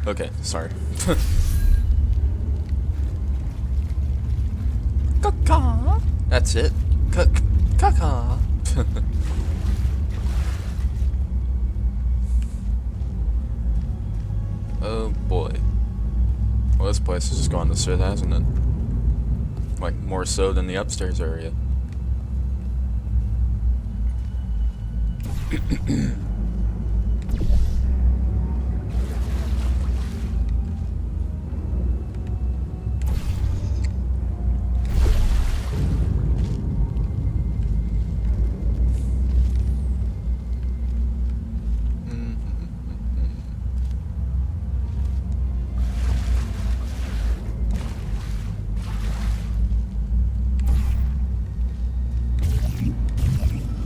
Okay, sorry. Caca. That's it. Caca. Oh boy. Well, this place has just gone to shit, hasn't it? Like, more so than the upstairs area.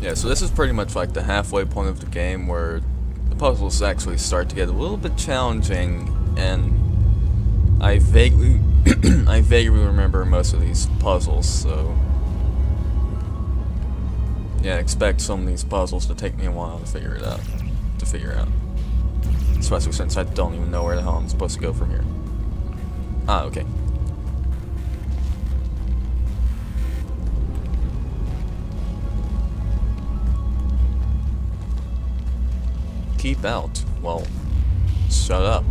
Yeah, so this is pretty much like the halfway point of the game where the puzzles actually start to get a little bit challenging, and I vaguely remember most of these puzzles, so yeah, expect some of these puzzles to take me a while to figure out. Especially since I don't even know where the hell I'm supposed to go from here. Ah, okay. Keep out. Well, shut up.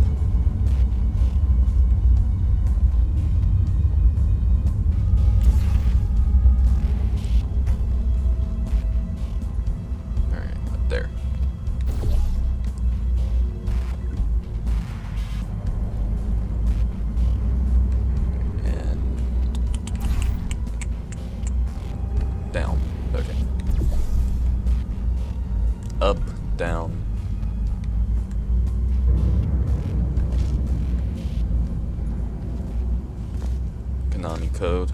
Alright, up there. And down. Okay. Up, down. Code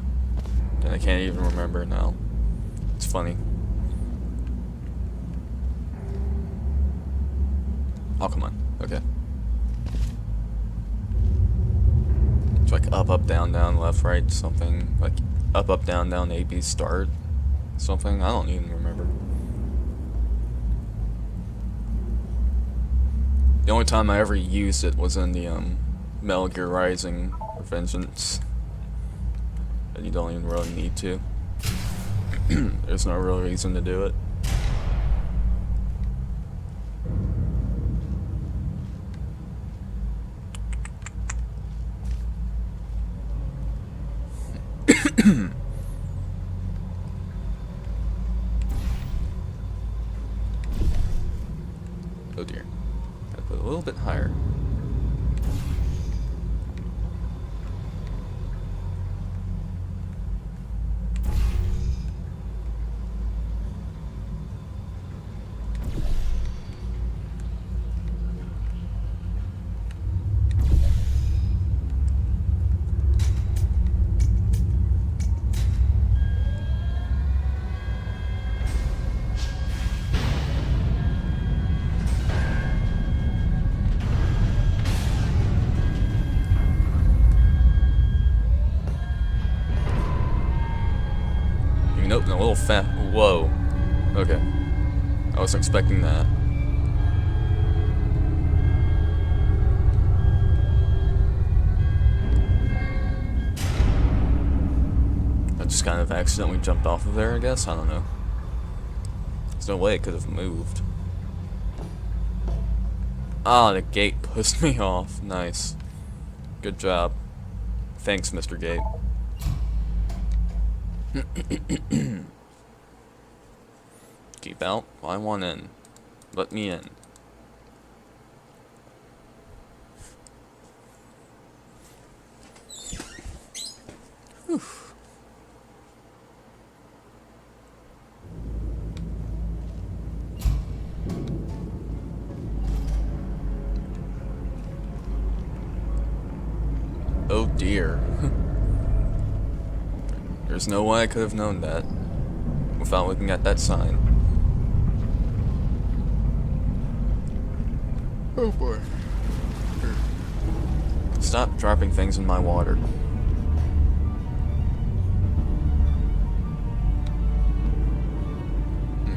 that I can't even remember now. It's funny. Oh, come on. Okay. It's like up, down, left, right, something. Like up, down, A, B, start. Something. I don't even remember. The only time I ever used it was in the Metal Gear Rising Vengeance. And you don't even really need to. There's no real reason to do it. Oh dear. Gotta put it a little bit higher. Nope, a little fat. Whoa. Okay. I wasn't expecting that. I just kind of accidentally jumped off of there, I guess? I don't know. There's no way it could have moved. Ah, the gate pushed me off. Nice. Good job. Thanks, Mr. Gate. Keep out. I want in. Let me in. Whew. Oh dear. There's no way I could have known that without looking at that sign. Oh boy. Stop dropping things in my water.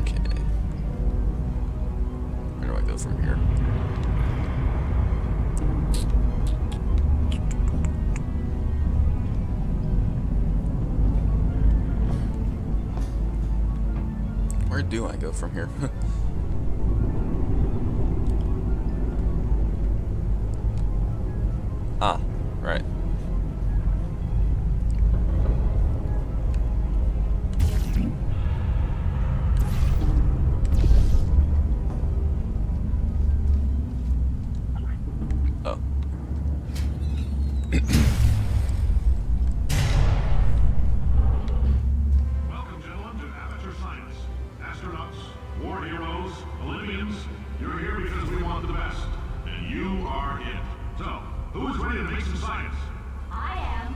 Okay. Where do I go from here? where do I go from here? Ah, right. Oh. Welcome, gentlemen, to Amateur Science. Astronauts, war heroes, Olympians, you're here because we want the best. And you are it. So, who is ready to make some science? I am.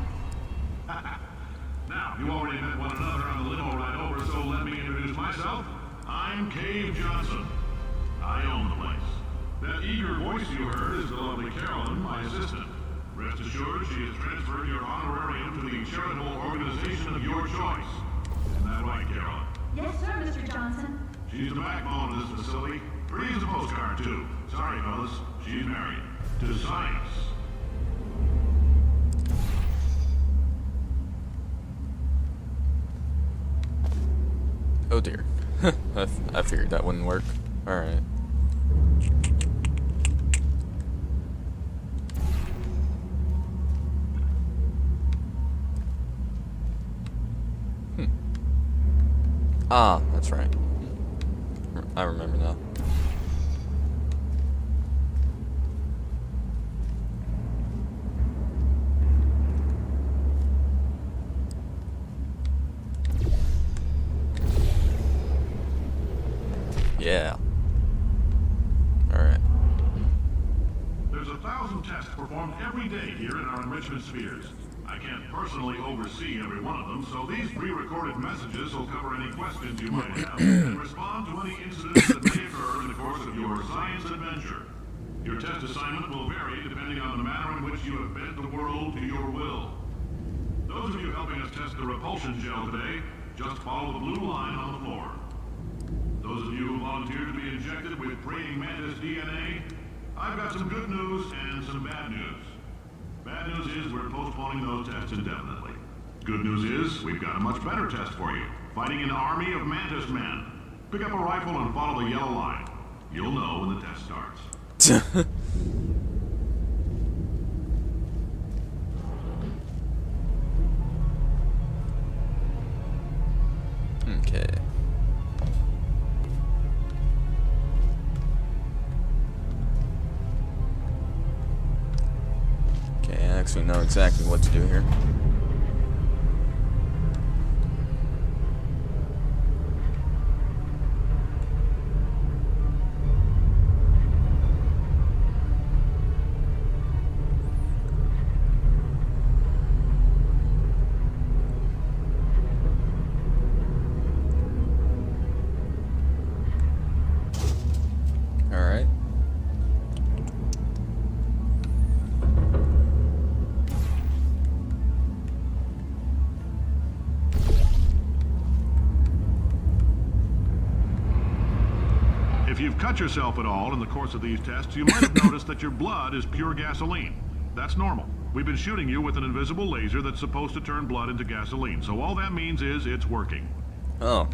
Now, you already met one another on the limo ride over, so let me introduce myself. I'm Cave Johnson. I own the place. That eager voice you heard is the lovely Carolyn, my assistant. Rest assured, she has transferred your honorarium to the charitable organization of your choice. Isn't that right, Carolyn? Yes, sir, Mr. Johnson. She's the backbone of this facility. Pretty as a postcard, too. Sorry, fellas. She's married. To science. Oh dear. I figured that wouldn't work. Alright. Ah, that's right. I remember now. Yeah. Alright. There's 1,000 tests performed every day here in our enrichment spheres. I can't personally oversee every one of them, so these pre-recorded messages will cover any questions you might have and respond to any incidents that may occur in the course of your science adventure. Your test assignment will vary depending on the manner in which you have bent the world to your will. Those of you helping us test the repulsion gel today, just follow the blue line on the floor. Those of you who volunteered to be injected with praying mantis DNA, I've got some good news and some bad news. Bad news is we're postponing those tests indefinitely. Good news is we've got a much better test for you. Fighting an army of mantis men. Pick up a rifle and follow the yellow line. You'll know when the test starts. Okay. Okay, I actually know exactly what to do here. Alright. If you've cut yourself at all in the course of these tests, you might have noticed that your blood is pure gasoline. That's normal. We've been shooting you with an invisible laser that's supposed to turn blood into gasoline, so all that means is it's working. Oh.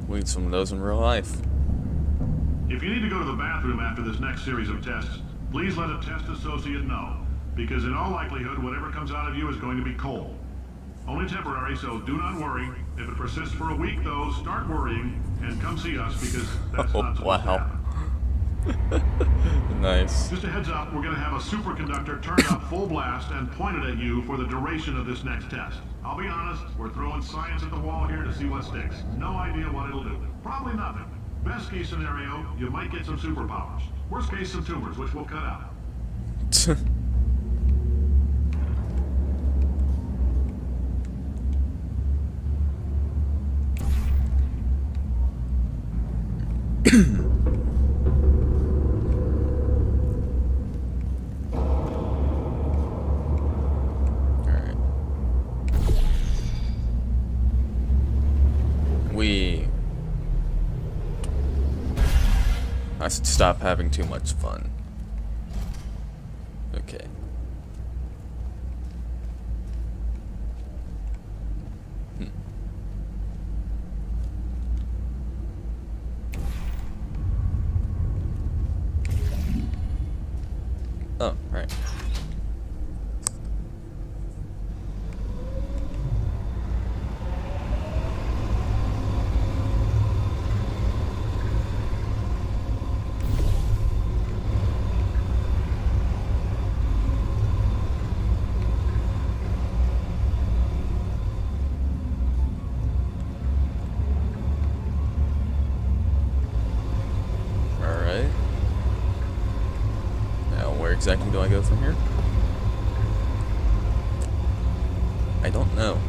We need some of those in real life. If you need to go to the bathroom after this next series of tests, please let a test associate know, because in all likelihood, whatever comes out of you is going to be coal. Only temporary, so do not worry. If it persists for a week, though, start worrying and come see us, because that's not supposed to happen. Nice. Just a heads up, we're going to have a superconductor turned up full blast and pointed at you for the duration of this next test. I'll be honest, we're throwing science at the wall here to see what sticks. No idea what it'll do. Probably nothing. Best case scenario, you might get some superpowers. Worst case, some tumors, which we'll cut out. Alright. I should stop having too much fun. Okay. Alright. Alright. Now, where exactly do I go from here? I don't know.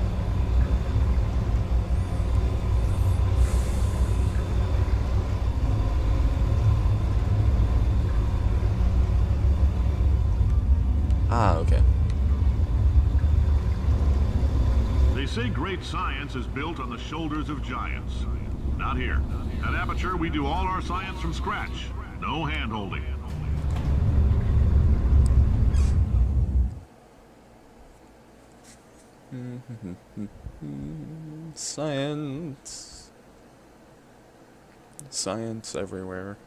Ah, okay. They say great science is built on the shoulders of giants. Not here. At Aperture, we do all our science from scratch. No hand-holding. Science. Science everywhere.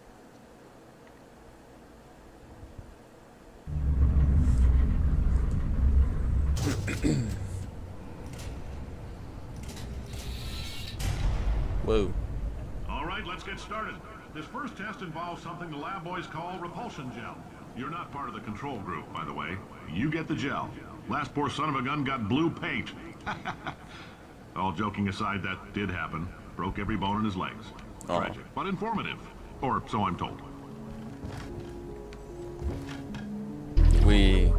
Whoa. All right, let's get started. This first test involves something the lab boys call repulsion gel. You're not part of the control group, by the way. You get the gel. Last poor son of a gun got blue paint. All joking aside, that did happen. Broke every bone in his legs. Oh. Tragic, but informative. Or so I'm told. We...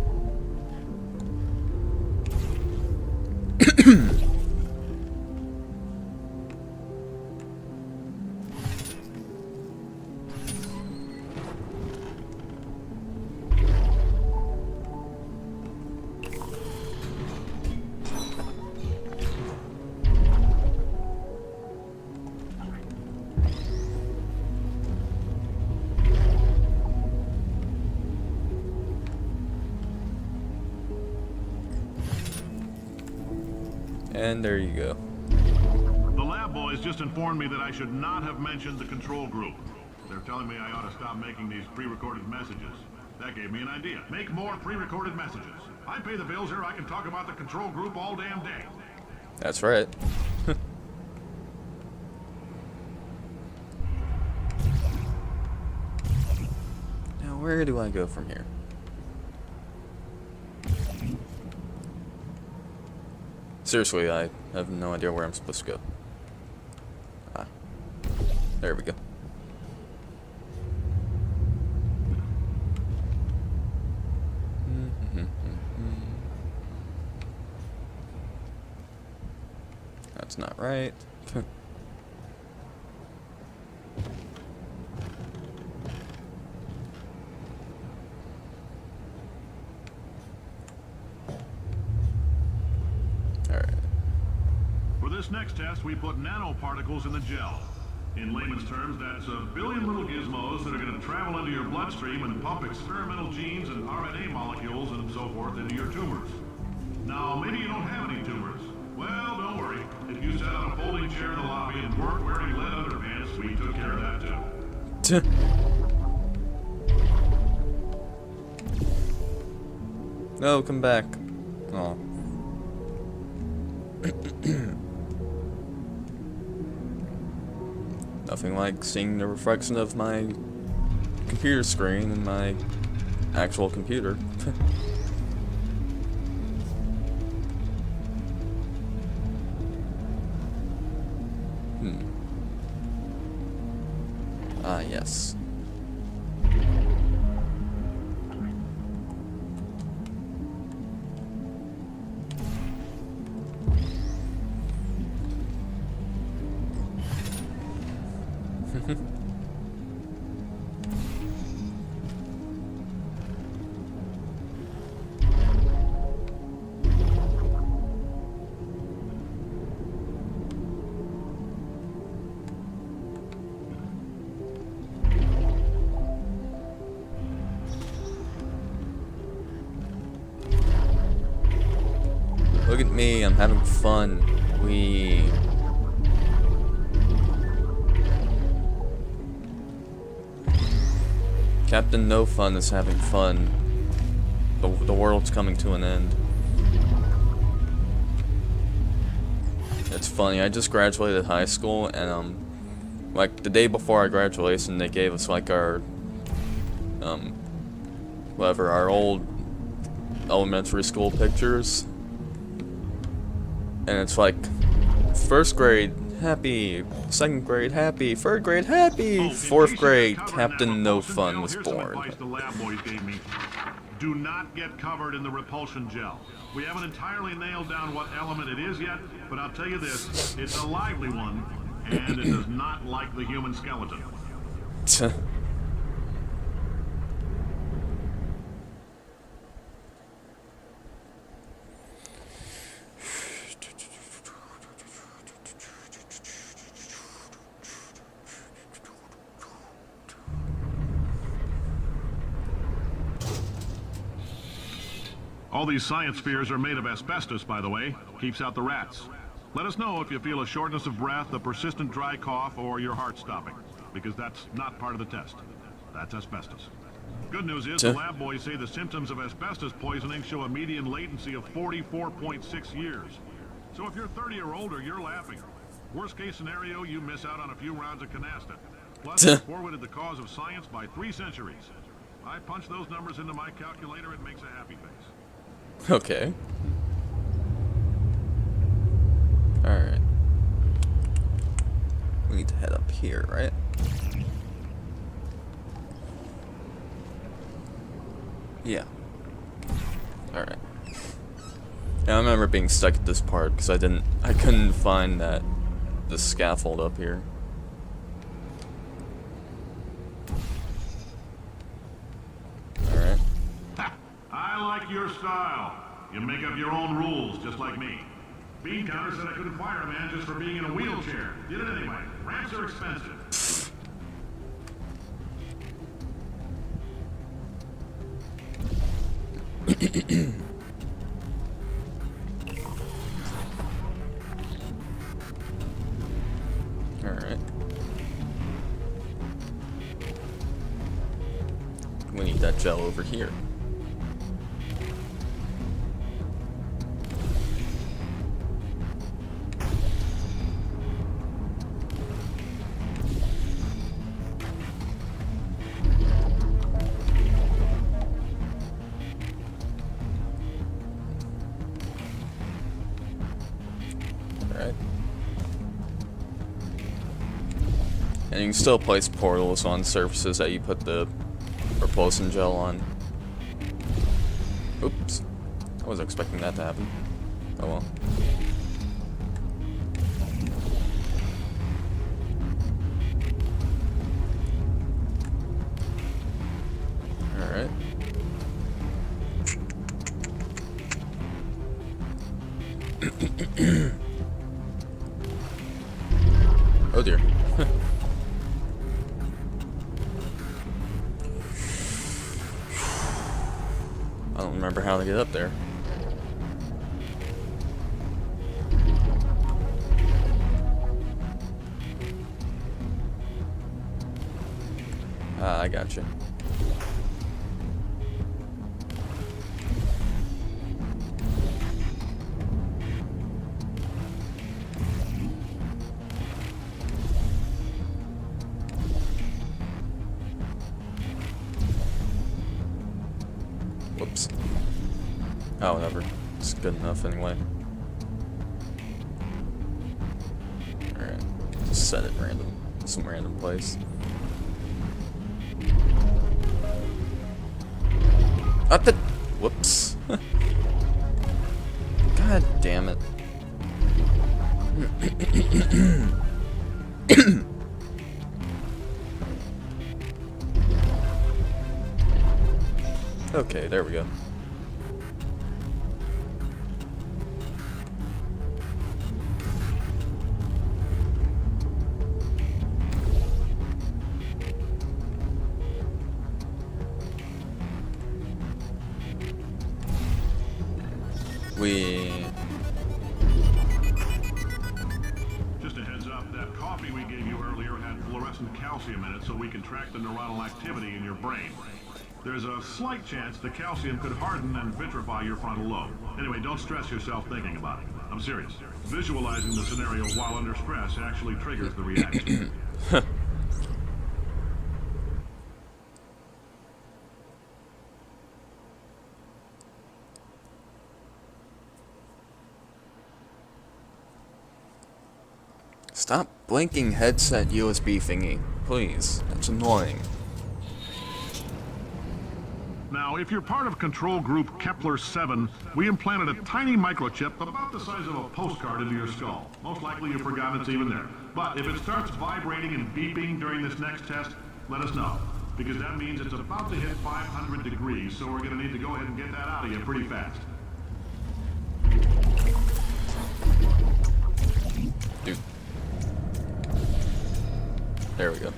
And there you go. The lab boys just informed me that I should not have mentioned the control group. They're telling me I ought to stop making these pre-recorded messages. That gave me an idea. Make more pre-recorded messages. I pay the bills here, I can talk about the control group all damn day. That's right. Now, where do I go from here? Seriously, I have no idea where I'm supposed to go. Ah. There we go. That's not right. For this next test, we put nanoparticles in the gel. In layman's terms, that's a billion little gizmos that are going to travel into your bloodstream and pump experimental genes and RNA molecules and so forth into your tumors. Now, maybe you don't have any tumors. Well, don't worry. If you sat on a folding chair in the lobby and weren't wearing lead underpants, we took care of that too. No, come back. Oh. Nothing like seeing the reflection of my computer screen in my actual computer. Ah, yes. Look at me, I'm having fun. Captain No Fun is having fun the world's coming to an end. It's funny, I just graduated high school, and like the day before our graduation, they gave us like our whatever, our old elementary school pictures, and it's like first grade happy, second grade happy, third grade happy, fourth grade Captain No Fun was born. The lab boys gave me. Do not get covered in the repulsion gel. We haven't entirely nailed down what element it is yet, but I'll tell you this, it's a lively one, and it does not like the human skeleton. All these science spheres are made of asbestos, by the way. Keeps out the rats. Let us know if you feel a shortness of breath, a persistent dry cough, or your heart stopping, because that's not part of the test. That's asbestos. Good news is the lab boys say the symptoms of asbestos poisoning show a median latency of 44.6 years. So if you're 30 or older, you're laughing. Worst case scenario, you miss out on a few rounds of canasta. Plus, it's forwarded the cause of science by 3 centuries. I punch those numbers into my calculator, it makes a happy face. Okay. Alright. We need to head up here, right? Yeah. Alright. Yeah, I remember being stuck at this part because I couldn't find the scaffold up here. Alright. I like your style. You make up your own rules, just like me. Bean Counter said I couldn't fire a man just for being in a wheelchair. Did it anyway. Ramps are expensive. Alright. We need that gel over here. And you can still place portals on surfaces that you put the repulsion gel on. Oops. I wasn't expecting that to happen. Oh well. Alright. Oh dear. I don't remember how to get up there. Ah, I gotcha. Whoops. Oh, whatever. It's good enough anyway. Alright. Just set it some random place. Up the... Whoops. God damn it. Okay, there we go. Just a heads up, that coffee we gave you earlier had fluorescent calcium in it so we can track the neuronal activity in your brain. There's a slight chance the calcium could harden and vitrify your frontal lobe. Anyway, don't stress yourself thinking about it. I'm serious. Visualizing the scenario while under stress actually triggers the reaction. Stop blinking headset USB thingy. Please. That's annoying. Now, if you're part of control group Kepler-7, we implanted a tiny microchip about the size of a postcard into your skull. Most likely you've forgotten it's even there. But if it starts vibrating and beeping during this next test, let us know. Because that means it's about to hit 500 degrees, so we're going to need to go ahead and get that out of you pretty fast. Dude. There we go.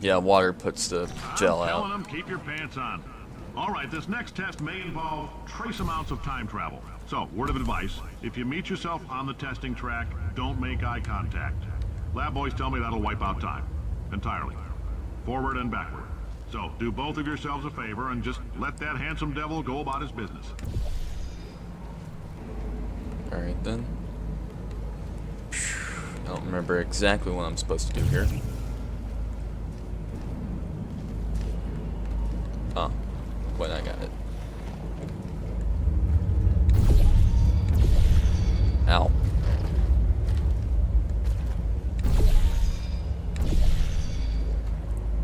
Yeah, water puts the gel I'm out. telling them, keep your pants on. All right, this next test may involve trace amounts of time travel. So, word of advice, if you meet yourself on the testing track, don't make eye contact. Lab boys tell me that'll wipe out time. Entirely. Forward and backward. So, do both of yourselves a favor and just let that handsome devil go about his business. Alright then. I don't remember exactly what I'm supposed to do here. Oh, wait, I got it. Ow.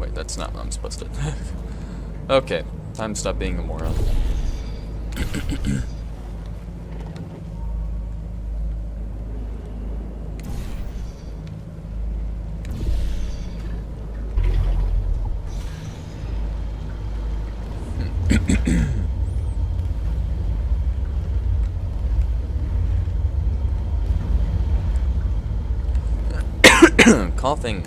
Wait, that's not what I'm supposed to do. Okay, time to stop being a moron. Coughing.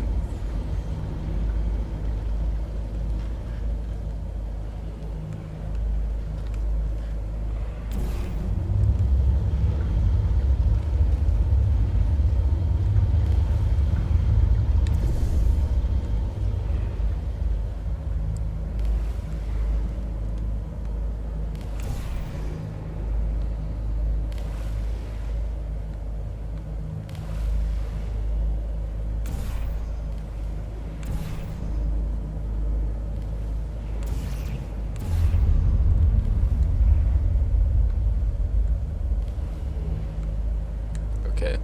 Okay.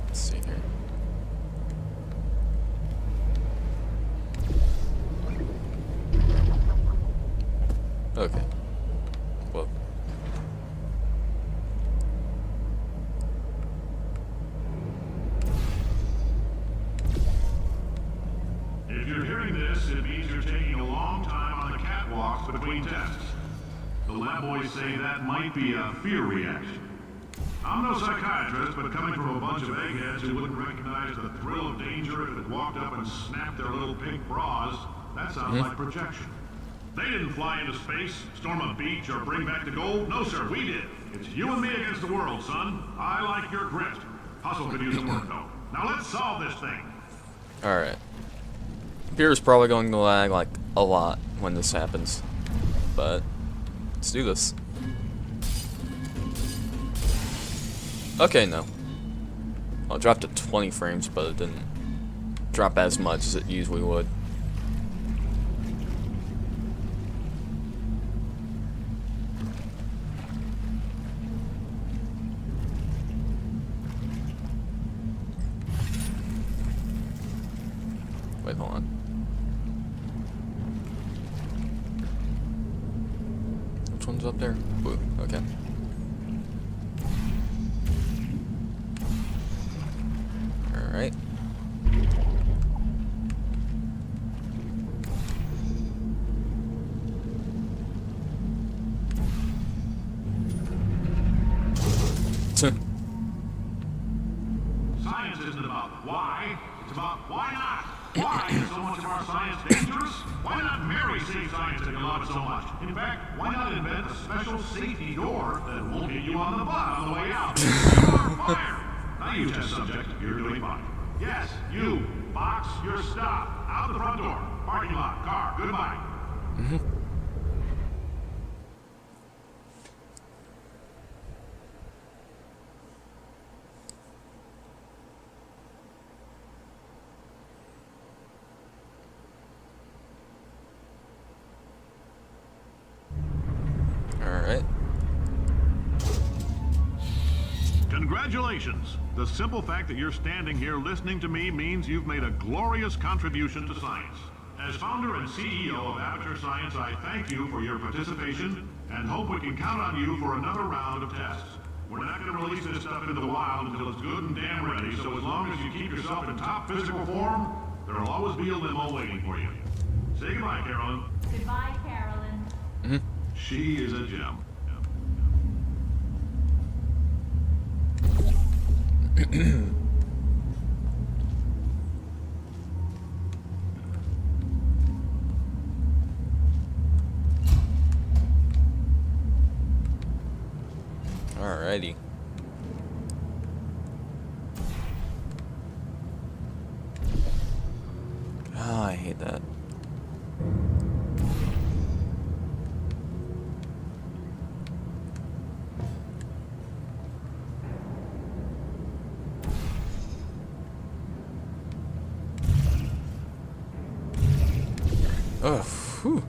Let's see here. Okay. Well. If you're hearing this, it means you're taking a long time on the catwalks between tests. The lab boys say that might be a fear reaction. I'm no psychiatrist, but coming from a bunch of eggheads who wouldn't recognize the thrill of danger if it walked up and snapped their little pink bras, that sounds like projection. They didn't fly into space, storm a beach, or bring back the gold. No, sir, we did. It's you and me against the world, son. I like your grit. Hustle could use some work, though. Now let's solve this thing. Alright. Computer's probably going to lag like a lot when this happens. But let's do this. Okay, no. Well, it dropped to 20 frames, but it didn't drop as much as it usually would. Wait, hold on. Which one's up there? Blue, okay. Alright. Science isn't about why, it's about why not. Why is so much of our science dangerous? Why not Mary save science if you love it so much? In fact, why not invent a special safety door that won't hit you on the butt on the way out? You are fired! Now you test subject, you're doing fine. Yes, you. Box your stuff. Out the front door. Parking lot, car, goodbye. Alright. Congratulations. The simple fact that you're standing here listening to me means you've made a glorious contribution to science. As founder and CEO of Aperture Science, I thank you for your participation and hope we can count on you for another round of tests. We're not going to release this stuff into the wild until it's good and damn ready, so as long as you keep yourself in top physical form, there'll always be a limo waiting for you. Say goodbye, Carolyn. Goodbye, Carolyn. She is a gem. Alrighty. Ah, I hate that. Oh, whew.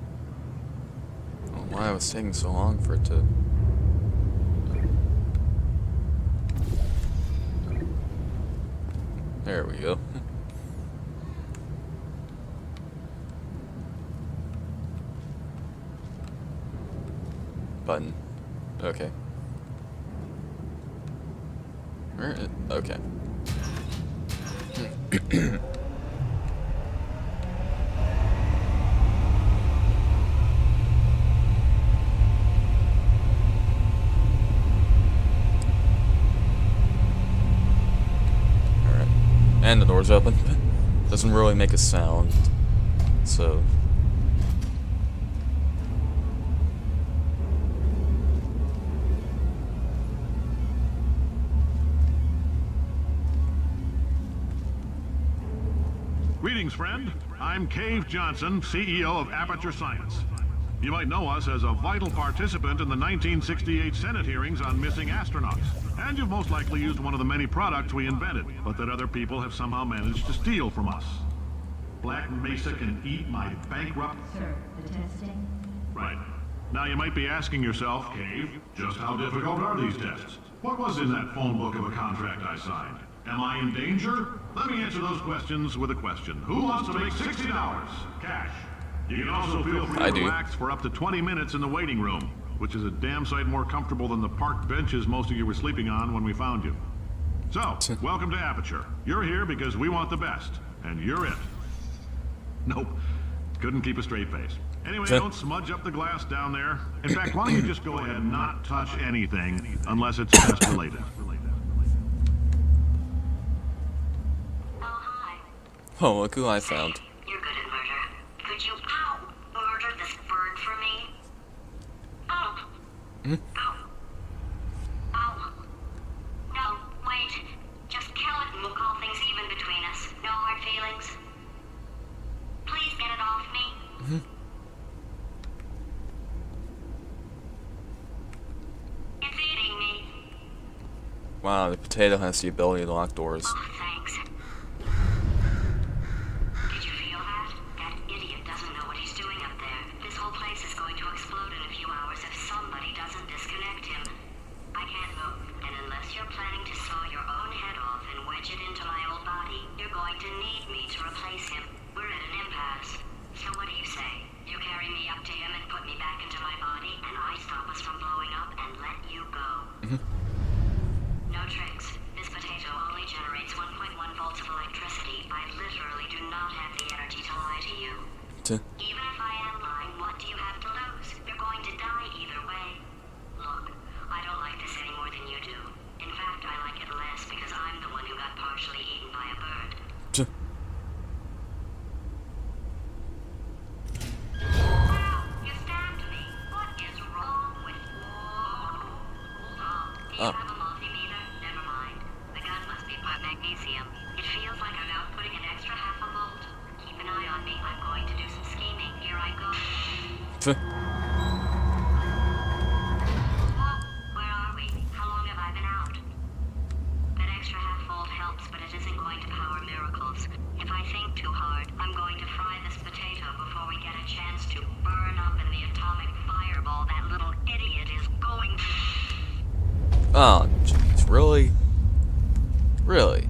I don't know why it was taking so long for it to... There we go. Button. Okay. Where is... Okay. And the door's open. Doesn't really make a sound. So... Greetings, friend. I'm Cave Johnson, CEO of Aperture Science. You might know us as a vital participant in the 1968 Senate hearings on missing astronauts. And you've most likely used one of the many products we invented, but that other people have somehow managed to steal from us. Black Mesa can eat my bankrupt... Sir, the testing? Right. Now you might be asking yourself, Cave, just how difficult are these tests? What was in that phone book of a contract I signed? Am I in danger? Let me answer those questions with a question. Who wants to make $60? Cash. You can also feel free to relax for up to 20 minutes in the waiting room, which is a damn sight more comfortable than the park benches most of you were sleeping on when we found you. So, welcome to Aperture. You're here because we want the best, and you're it. Nope. Couldn't keep a straight face. Anyway, don't smudge up the glass down there. In fact, why don't you just go ahead and not touch anything unless it's test related. Oh, look who I found. You're good at murder. Could you, murder this bird for me? No, wait. Just kill it and we'll call things even between us. No hard feelings. Please get it off me. It's eating me. Wow, the potato has the ability to lock doors. Oh, thanks. Did you feel that? That idiot doesn't know what he's doing up there. This whole place is going to explode in a few hours if somebody doesn't disconnect him. I can't move, and unless you're planning to saw your own head off and wedge it into my old body, you're going to need me to replace him. We're at an impasse. So what do you say? You carry me up to him and put me back into my body, and I stop us from blowing up and let you go. No tricks. This potato only generates 1.1 volts of electricity. I literally do not have the energy to lie to you. Even if I am lying, what do you have to lose? You're going to die either way. Look, I don't like this any more than you do. In fact, I like it less because I'm the one who got partially eaten by a bird. You stabbed me. What is wrong with you? Do you have a multimeter? Never mind. The gun must be part magnesium. It feels like I'm outputting an extra half a volt. Keep an an eye on me. I'm going to do some scheming. Here I go. Whoa, where are we? How long have I been out? That extra half-volt helps, but it isn't going to power miracles. If I think too hard, I'm going to fry this potato before we get a chance to burn up in the atomic fireball that little idiot is going to... Oh, jeez, really? Really?